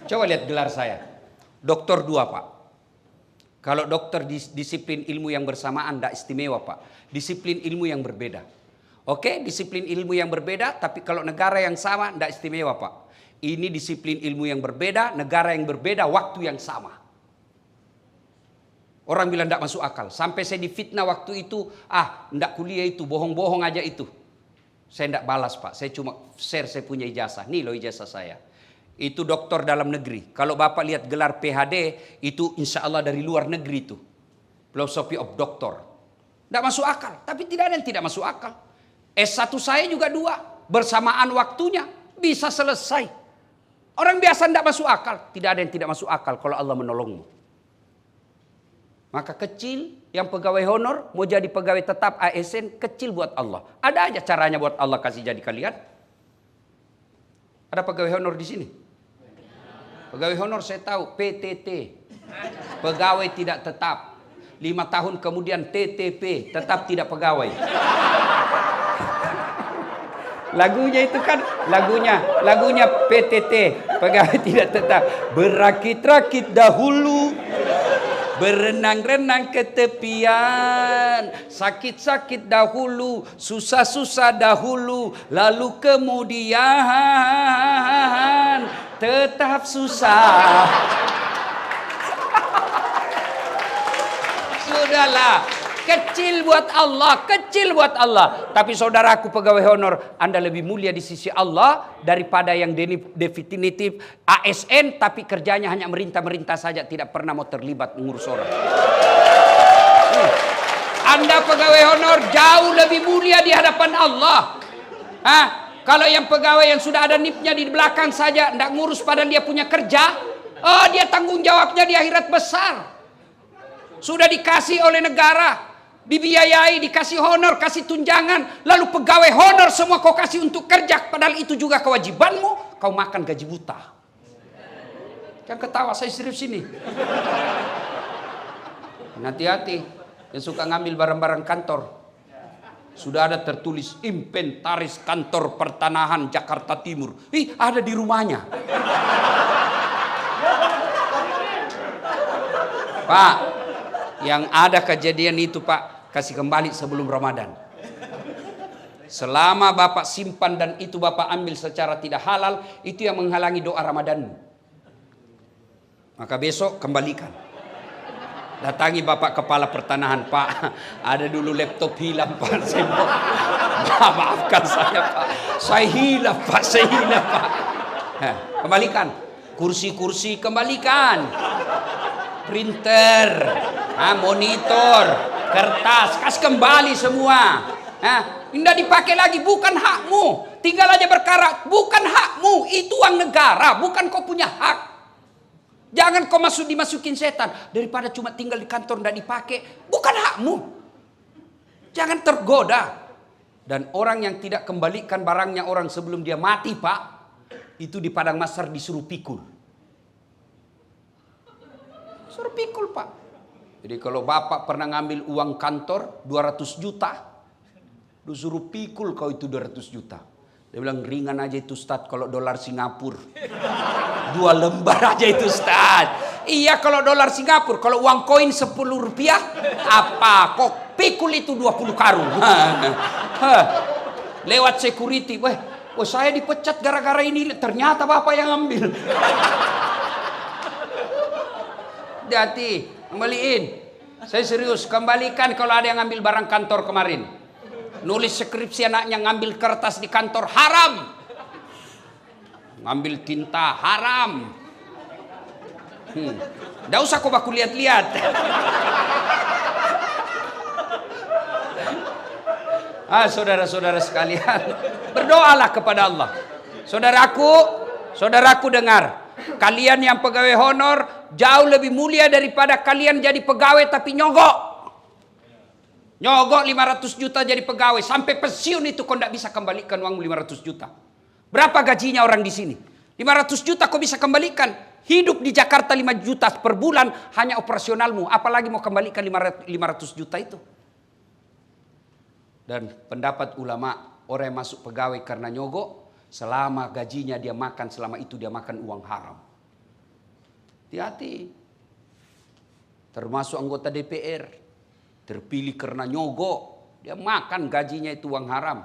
Coba lihat gelar saya. Doktor 2 Pak. Kalau dokter disiplin ilmu yang bersamaan tidak istimewa Pak. Disiplin ilmu yang berbeda. Oke, disiplin ilmu yang berbeda, tapi kalau negara yang sama tidak istimewa Pak. Ini disiplin ilmu yang berbeda, negara yang berbeda, waktu yang sama. Orang bilang tidak masuk akal. Sampai saya difitnah waktu itu, tidak kuliah itu, bohong-bohong aja itu. Saya tidak balas Pak, saya cuma share saya punya ijazah. Nih loh ijazah saya. Itu doktor dalam negeri. Kalau Bapak lihat gelar PhD, itu insya Allah dari luar negeri itu. Philosophy of Doctor. Tidak masuk akal, tapi tidak ada yang tidak masuk akal. S1 saya juga 2. Bersamaan waktunya, bisa selesai. Orang biasa tidak masuk akal. Tidak ada yang tidak masuk akal kalau Allah menolongmu. Maka kecil, yang pegawai honor, mau jadi pegawai tetap ASN, kecil buat Allah. Ada aja caranya buat Allah kasih jadi kalian. Ada pegawai honor di sini? Pegawai honor saya tahu, PTT. Pegawai tidak tetap. 5 tahun kemudian TTP, tetap tidak pegawai. Lagunya itu kan, lagunya PTT, pegawai tidak tetap. Berakit-rakit dahulu, berenang-renang ke tepian, sakit-sakit dahulu, susah-susah dahulu, lalu kemudian tetap susah. Sudahlah, kecil buat Allah, kecil buat Allah. Tapi saudaraku pegawai honor, Anda lebih mulia di sisi Allah daripada yang definitif ASN tapi kerjanya hanya merintah-merintah saja, tidak pernah mau terlibat mengurus orang. Anda pegawai honor jauh lebih mulia di hadapan Allah. Kalau yang pegawai yang sudah ada NIP-nya di belakang saja, tidak ngurus padahal dia punya kerja, dia tanggung jawabnya di akhirat besar. Sudah dikasih oleh negara, dibiayai, dikasih honor, kasih tunjangan, lalu pegawai honor semua kau kasih untuk kerja, padahal itu juga kewajibanmu, kau makan gaji buta. Yang ketawa saya serius ini. Hati-hati yang suka ngambil barang-barang kantor. Sudah ada tertulis inventaris kantor pertanahan Jakarta Timur. Ih, ada di rumahnya. Pak, yang ada kejadian itu Pak, kasih kembali sebelum Ramadan. Selama Bapak simpan dan itu Bapak ambil secara tidak halal, itu yang menghalangi doa Ramadanmu. Maka besok kembalikan. Datangi Bapak Kepala Pertanahan, Pak, ada dulu laptop hilang Pak, saya maafkan saya Pak, saya hilang Pak, kembalikan, kursi-kursi kembalikan, printer, monitor, kertas, kasih kembali semua, tidak dipakai lagi, bukan hakmu, tinggal aja berkarat, bukan hakmu, itu uang negara, bukan kau punya hak. Jangan kau dimasukin setan. Daripada cuma tinggal di kantor tidak dipakai. Bukan hakmu. Jangan tergoda. Dan orang yang tidak kembalikan barangnya orang sebelum dia mati Pak. Itu di padang mahsyar disuruh pikul. Suruh pikul Pak. Jadi kalau Bapak pernah ngambil uang kantor 200 juta. Disuruh pikul kau itu 200 juta. Dia bilang ringan aja itu Ustaz kalau dolar Singapura. 2 lembar aja itu Ustaz. Iya kalau dolar Singapura. Kalau uang koin 10 rupiah. Apa? Kok pikul itu 20 karung. Lewat security. Wah saya dipecat gara-gara ini. Ternyata Bapak yang ambil. Hati-hati. Kembaliin. Saya serius. Kembalikan kalau ada yang ambil barang kantor kemarin. Nulis skripsi anaknya ngambil kertas di kantor haram. Ngambil tinta haram. Nggak usah kau baku lihat-lihat. Saudara-saudara sekalian, berdoalah kepada Allah. Saudaraku dengar. Kalian yang pegawai honor jauh lebih mulia daripada kalian jadi pegawai tapi nyogok. Nyogok 500 juta jadi pegawai. Sampai pensiun itu kau tidak bisa kembalikan uang 500 juta. Berapa gajinya orang di sini? 500 juta kau bisa kembalikan. Hidup di Jakarta 5 juta per bulan hanya operasionalmu. Apalagi mau kembalikan 500 juta itu. Dan pendapat ulama, orang yang masuk pegawai karena nyogok, selama gajinya dia makan, selama itu dia makan uang haram. Hati-hati. Termasuk anggota DPR. Terpilih karena nyogok. Dia makan gajinya itu uang haram.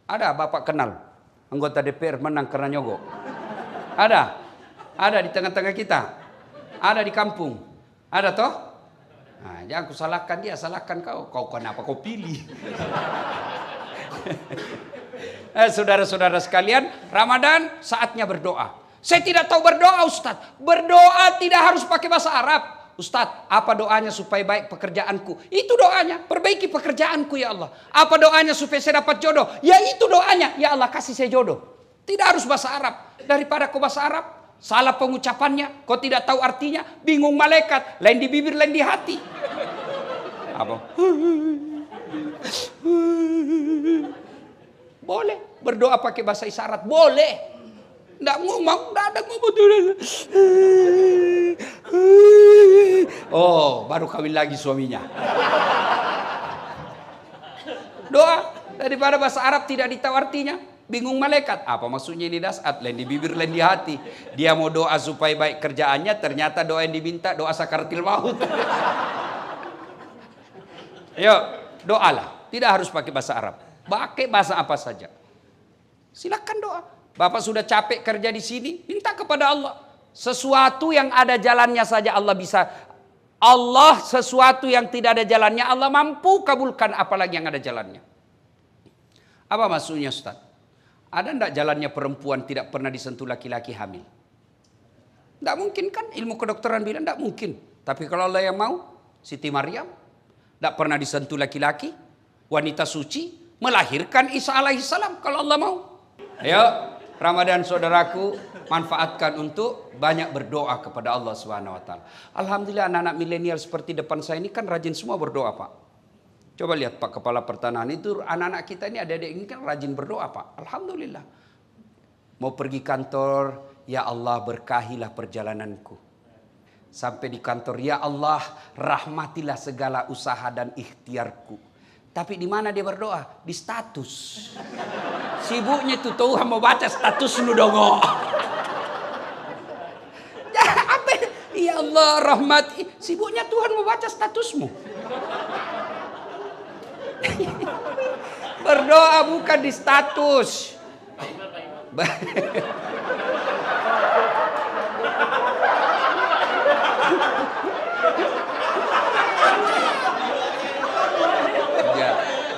Ada Bapak kenal anggota DPR menang karena nyogok? Ada? Ada di tengah-tengah kita? Ada di kampung? Ada toh? Nah, jangan ku salahkan dia, salahkan kau. Kau kenapa kau pilih? Saudara-saudara sekalian, Ramadan saatnya berdoa. Saya tidak tahu berdoa Ustaz. Berdoa tidak harus pakai bahasa Arab. Ustaz, apa doanya supaya baik pekerjaanku? Itu doanya, perbaiki pekerjaanku ya Allah. Apa doanya supaya saya dapat jodoh? Ya itu doanya, ya Allah kasih saya jodoh. Tidak harus bahasa Arab. Daripada kau bahasa Arab, salah pengucapannya, kau tidak tahu artinya, bingung malaikat, lain di bibir, lain di hati. Apa? Boleh berdoa pakai bahasa isyarat, boleh. Nggak ngomong, nggak ada ngomong. Oh, baru kawin lagi suaminya. Doa daripada bahasa Arab tidak ditahu artinya, bingung malaikat. Apa maksudnya ini dasar? Lain di bibir, lain di hati. Dia mau doa supaya baik kerjaannya, ternyata doa yang diminta doa sakaratil maut. Ayo, doalah. Tidak harus pakai bahasa Arab. Pakai bahasa apa saja. Silakan doa. Bapak sudah capek kerja di sini, minta kepada Allah. Sesuatu yang ada jalannya saja Allah bisa. Allah sesuatu yang tidak ada jalannya Allah mampu kabulkan, apalagi yang ada jalannya. Apa maksudnya Ustaz? Ada enggak jalannya perempuan tidak pernah disentuh laki-laki hamil? Enggak mungkin kan? Ilmu kedokteran bilang enggak mungkin. Tapi kalau Allah yang mau, Siti Maryam enggak pernah disentuh laki-laki, wanita suci melahirkan Isa alaihissalam kalau Allah mau. Ayo Ramadan saudaraku, manfaatkan untuk banyak berdoa kepada Allah Subhanahu wa taala. Alhamdulillah anak-anak milenial seperti depan saya ini kan rajin semua berdoa, Pak. Coba lihat Pak Kepala Pertanahan itu, anak-anak kita ini adik-adik ini kan rajin berdoa, Pak. Alhamdulillah. Mau pergi kantor, ya Allah berkahilah perjalananku. Sampai di kantor, ya Allah, rahmatilah segala usaha dan ikhtiarku. Tapi di mana dia berdoa? Di status. Sibuknya itu Tuhan mau baca status lu dong. Ya, apa? Ya Allah, rahmati. Sibuknya Tuhan mau baca statusmu. Berdoa bukan di status.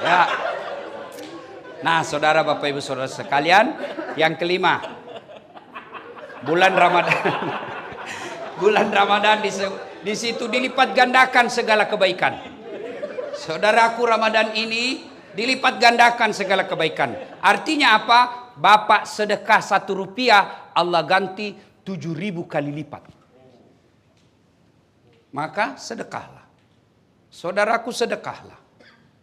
Ya. Nah, saudara, Bapak Ibu saudara sekalian, yang kelima, bulan Ramadan. Bulan Ramadan di situ dilipat gandakan segala kebaikan. Saudaraku, Ramadan ini dilipat gandakan segala kebaikan. Artinya apa? Bapak sedekah 1 rupiah, Allah ganti 7.000 kali lipat. Maka sedekahlah. Saudaraku, sedekahlah.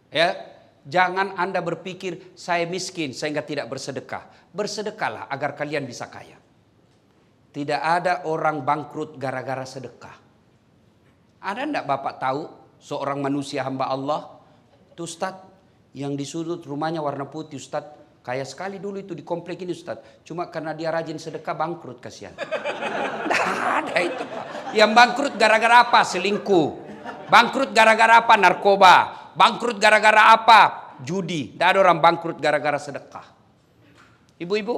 Ya. Jangan Anda berpikir saya miskin sehingga tidak bersedekah. Bersedekahlah agar kalian bisa kaya. Tidak ada orang bangkrut gara-gara sedekah. Ada enggak Bapak tahu seorang manusia hamba Allah? Itu Ustaz, yang di sudut rumahnya warna putih Ustaz. Kaya sekali dulu itu di komplek ini Ustaz. Cuma karena dia rajin sedekah bangkrut, kasihan. Tidak ada itu Pak. Yang bangkrut gara-gara apa? Selingkuh. Bangkrut gara-gara apa? Narkoba. Bangkrut gara-gara apa? Judi. Tidak ada orang bangkrut gara-gara sedekah. Ibu-ibu,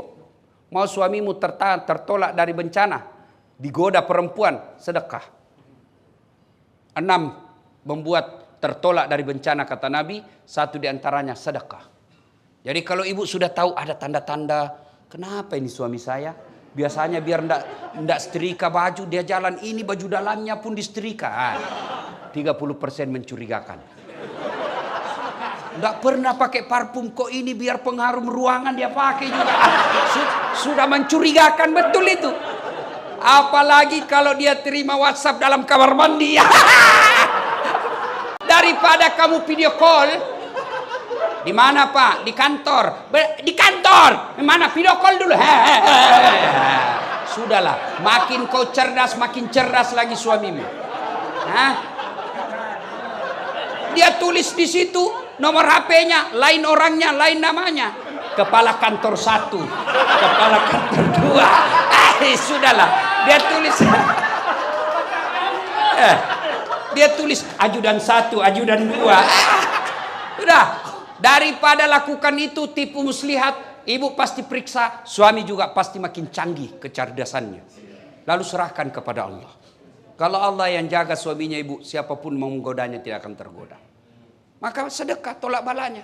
mau suamimu tertolak dari bencana, digoda perempuan, sedekah. 6, membuat tertolak dari bencana, kata Nabi, 1 diantaranya sedekah. Jadi kalau ibu sudah tahu ada tanda-tanda, kenapa ini suami saya? Biasanya biar ndak setrika baju, dia jalan ini baju dalamnya pun disetrika. 30% mencurigakan. Nggak pernah pakai parfum, kok ini biar pengharum ruangan dia pakai juga. Sudah mencurigakan betul itu. Apalagi kalau dia terima WhatsApp dalam kamar mandi. Daripada kamu video call. Di mana Pak? Di kantor. Di kantor. Di mana? Video call dulu. Sudahlah. Makin kau cerdas, makin cerdas lagi suamimu. Hah? Dia tulis di situ nomor HP-nya, lain orangnya, lain namanya. Kepala kantor 1, kepala kantor 2. Sudahlah. Dia tulis dia tulis ajudan 1, ajudan 2. Sudah. Daripada lakukan itu tipu muslihat, ibu pasti periksa, suami juga pasti makin canggih kecerdasannya. Lalu serahkan kepada Allah. Kalau Allah yang jaga suaminya ibu, siapapun mau menggodanya tidak akan tergoda. Maka sedekah tolak balanya.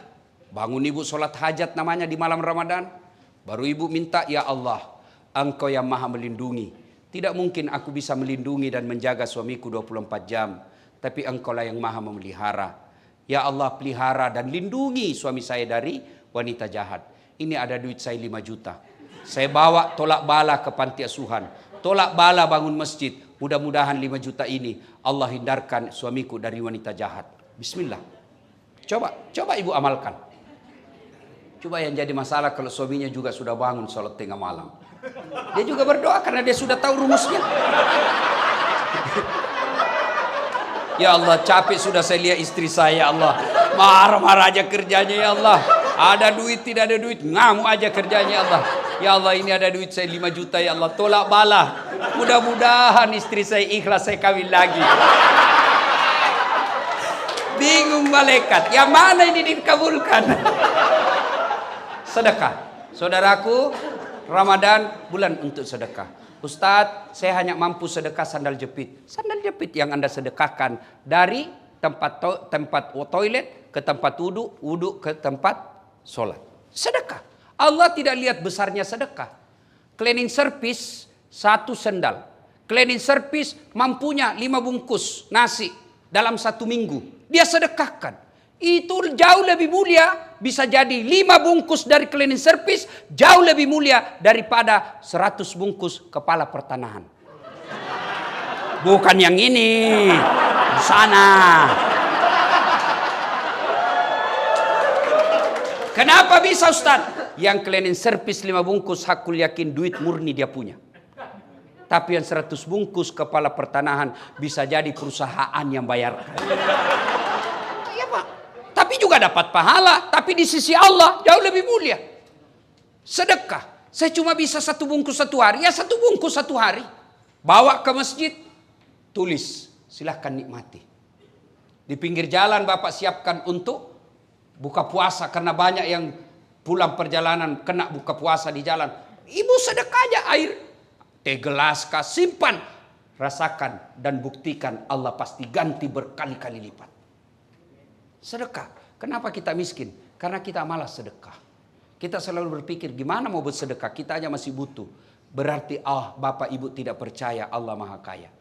Bangun ibu sholat hajat namanya di malam Ramadan. Baru ibu minta, ya Allah, Engkau yang maha melindungi. Tidak mungkin aku bisa melindungi dan menjaga suamiku 24 jam. Tapi Engkau lah yang maha memelihara. Ya Allah, pelihara dan lindungi suami saya dari wanita jahat. Ini ada duit saya 5 juta. Saya bawa tolak bala ke panti asuhan. Tolak bala bangun masjid. Mudah-mudahan 5 juta ini Allah hindarkan suamiku dari wanita jahat. Bismillah. Coba ibu amalkan. Coba yang jadi masalah kalau suaminya juga sudah bangun sholat tengah malam. Dia juga berdoa karena dia sudah tahu rumusnya. Ya Allah, capek sudah saya lihat istri saya, ya Allah. Marah-marah aja kerjanya, ya Allah. Ada duit, tidak ada duit, ngamuk aja kerjanya, ya Allah. Ya Allah, ini ada duit saya 5 juta, ya Allah. Tolak bala. Mudah-mudahan istri saya ikhlas, saya kawin lagi. Bingung malaikat. Yang mana ini dikabulkan? Sedekah. Saudaraku, Ramadan bulan untuk sedekah. Ustadz, saya hanya mampu sedekah sandal jepit. Sandal jepit yang Anda sedekahkan dari tempat toilet ke tempat wudhu ke tempat sholat. Sedekah. Allah tidak lihat besarnya sedekah. Cleaning service 1 sendal. Cleaning service mampunya 5 bungkus nasi dalam 1 minggu. Dia sedekahkan. Itu jauh lebih mulia, bisa jadi 5 bungkus dari cleaning service jauh lebih mulia daripada 100 bungkus kepala pertanahan. Bukan yang ini, di sana. Kenapa bisa Ustaz? Yang cleaning service 5 bungkus hakul yakin duit murni dia punya. Tapi yang 100 bungkus kepala pertanahan bisa jadi perusahaan yang bayarkan. Iya Pak. Tapi juga dapat pahala. Tapi di sisi Allah jauh lebih mulia. Sedekah. Saya cuma bisa 1 bungkus 1 hari. Ya 1 bungkus 1 hari. Bawa ke masjid. Tulis. Silahkan nikmati. Di pinggir jalan Bapak siapkan untuk buka puasa. Karena banyak yang pulang perjalanan kena buka puasa di jalan. Ibu sedekah aja air. Teh gelas kah, simpan. Rasakan dan buktikan Allah pasti ganti berkali-kali lipat. Sedekah. Kenapa kita miskin? Karena kita malas sedekah. Kita selalu berpikir gimana mau bersedekah. Kita aja masih butuh. Berarti Bapak Ibu tidak percaya Allah Maha Kaya.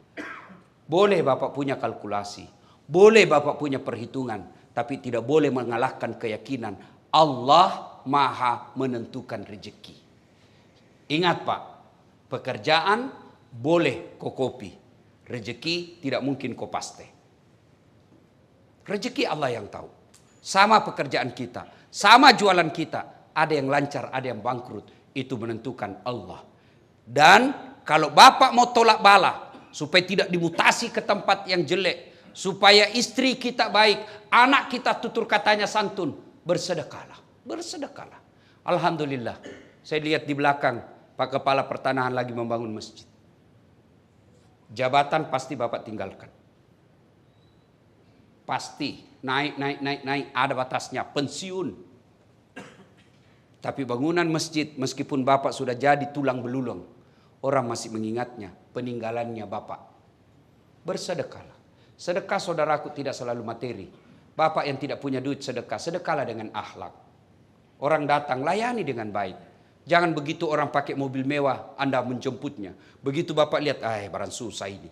Boleh Bapak punya kalkulasi. Boleh Bapak punya perhitungan. Tapi tidak boleh mengalahkan keyakinan Allah Maha menentukan rezeki. Ingat Pak, pekerjaan boleh kau kopi, rezeki tidak mungkin kau paste. Rezeki Allah yang tahu. Sama pekerjaan kita, sama jualan kita, ada yang lancar, ada yang bangkrut, itu menentukan Allah. Dan kalau Bapak mau tolak bala supaya tidak dimutasi ke tempat yang jelek, supaya istri kita baik, anak kita tutur katanya santun, bersedekahlah. Bersedekahlah. Alhamdulillah. Saya lihat di belakang Pak Kepala Pertanahan lagi membangun masjid. Jabatan pasti Bapak tinggalkan. Pasti naik. Ada batasnya. Pensiun. Tapi bangunan masjid meskipun Bapak sudah jadi tulang belulang. Orang masih mengingatnya. Peninggalannya Bapak. Bersedekahlah. Sedekah saudaraku tidak selalu materi. Bapak yang tidak punya duit sedekah. Sedekahlah dengan akhlak. Orang datang, layani dengan baik. Jangan begitu orang pakai mobil mewah, Anda menjemputnya. Begitu Bapak lihat, barang susah ini.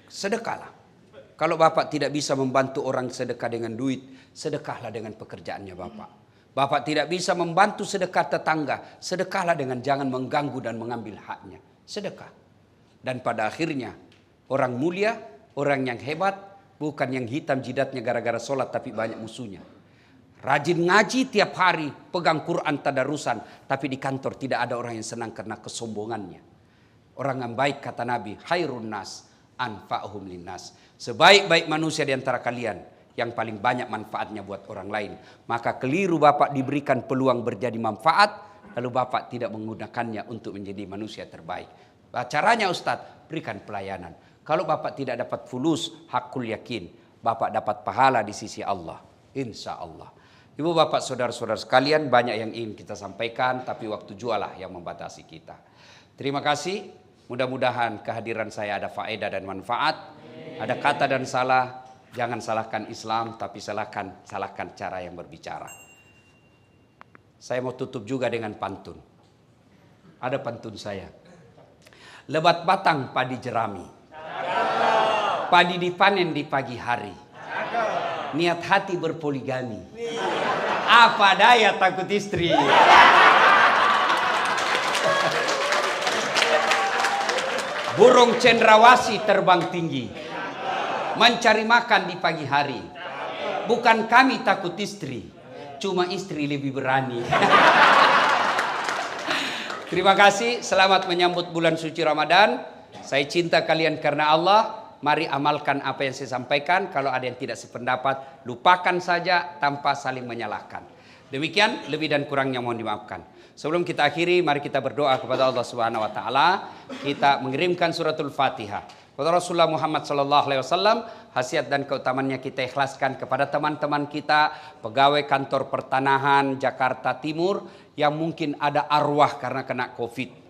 Sedekahlah. Kalau Bapak tidak bisa membantu orang sedekah dengan duit, sedekahlah dengan pekerjaannya Bapak. Bapak tidak bisa membantu sedekah tetangga, sedekahlah dengan jangan mengganggu dan mengambil haknya. Sedekah. Dan pada akhirnya, orang mulia, orang yang hebat, bukan yang hitam jidatnya gara-gara sholat tapi banyak musuhnya. Rajin ngaji tiap hari, pegang Quran tadarusan. Tapi di kantor tidak ada orang yang senang karena kesombongannya. Orang yang baik kata Nabi, khairun nas anfa'uhum linnas. Sebaik-baik manusia di antara kalian yang paling banyak manfaatnya buat orang lain. Maka keliru Bapak diberikan peluang berjadi manfaat, lalu Bapak tidak menggunakannya untuk menjadi manusia terbaik. Caranya Ustadz, berikan pelayanan. Kalau Bapak tidak dapat fulus, hakul yakin, Bapak dapat pahala di sisi Allah. Insya Allah. Ibu bapak saudara-saudara sekalian, banyak yang ingin kita sampaikan, tapi waktu jualah yang membatasi kita. Terima kasih. Mudah-mudahan kehadiran saya ada faedah dan manfaat. Ada kata dan salah, jangan salahkan Islam, tapi salahkan cara yang berbicara. Saya mau tutup juga dengan pantun. Ada pantun saya. Lebat batang padi jerami. Padi dipanen di pagi hari. Niat hati berpoligami. Apa daya takut istri. Burung cendrawasih terbang tinggi. Mencari makan di pagi hari. Bukan kami takut istri. Cuma istri lebih berani. Terima kasih. Selamat menyambut bulan suci Ramadan. Saya cinta kalian karena Allah. Mari amalkan apa yang saya sampaikan. Kalau ada yang tidak sependapat, lupakan saja tanpa saling menyalahkan. Demikian, lebih dan kurangnya mohon dimaafkan. Sebelum kita akhiri, mari kita berdoa kepada Allah Subhanahu wa taala. Kita mengirimkan suratul Fatihah kepada Rasulullah Muhammad sallallahu alaihi wasallam. Khasiat dan keutamannya kita ikhlaskan kepada teman-teman kita, pegawai kantor pertanahan Jakarta Timur yang mungkin ada arwah karena kena Covid.